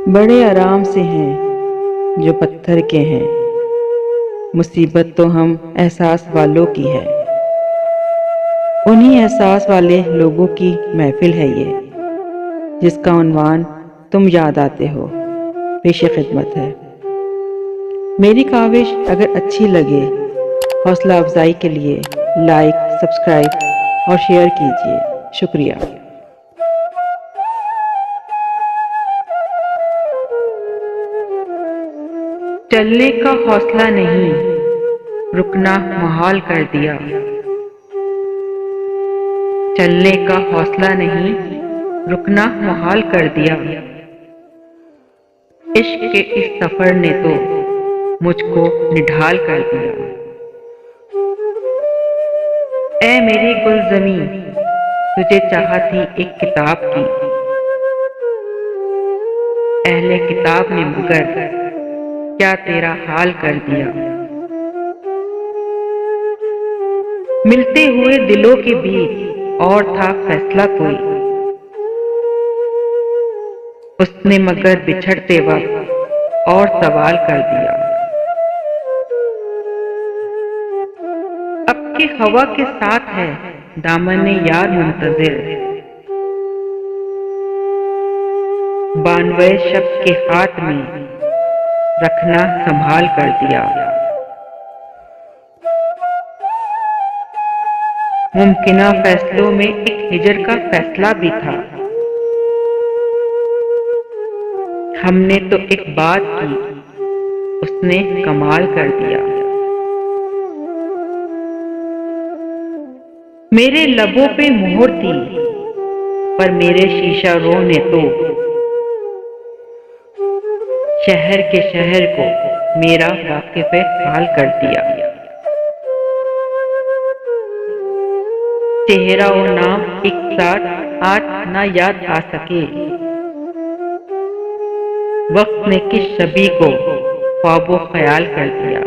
बड़े आराम से हैं जो पत्थर के हैं। मुसीबत तो हम एहसास वालों की है। उन्हीं एहसास वाले लोगों की महफिल है ये, जिसका उन्वान तुम याद आते हो, पेश खिदमत है। मेरी काविश अगर अच्छी लगे, हौसला अफजाई के लिए लाइक, सब्सक्राइब और शेयर कीजिए। शुक्रिया। चलने का हौसला नहीं, रुकना मुहाल कर दिया। चलने का हौसला नहीं, रुकना मुहाल कर दिया। इश्क के इस सफर ने तो मुझको निढाल कर दिया। ऐ मेरी गुलज़मी, तुझे चाहा थी एक किताब की। अहले किताब ने मगर क्या तेरा हाल कर दिया। मिलते हुए दिलों के बीच और था फैसला कोई, उसने मगर बिछड़ते वक्त और सवाल कर दिया। अब के हवा के साथ है दामन यार मुंतजिर, बानवे शब के हाथ में रखना संभाल कर दिया। मुमकिना फैसलों में एक हिजर का फैसला भी था। हमने तो एक बात की, उसने कमाल कर दिया। मेरे लबों पे मोहर थी, पर मेरे शीशा रो ने तो शहर के शहर को मेरा वाकिफ हाल कर दिया। चेहरा और नाम एक साथ आज ना याद आ सके, वक्त ने किस शबी को ख्वाबो ख्याल कर दिया।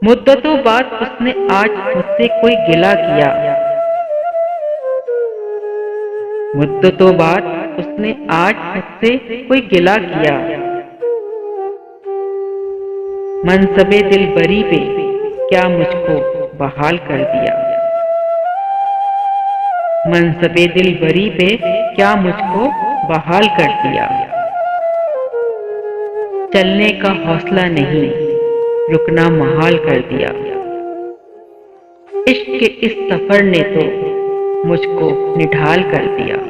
मुद्दतों बाद उसने आज मुझसे कोई गिला किया। मुद्दतों बाद उसने आज मुझसे कोई गिला किया। मनसबे दिल बरी पे क्या मुझको बहाल कर दिया। मनसबे दिल बरी पे क्या मुझको बहाल कर दिया। चलने का हौसला नहीं, रुकना मुहाल कर दिया। इश्क के इस सफर ने तो मुझको निढाल कर दिया।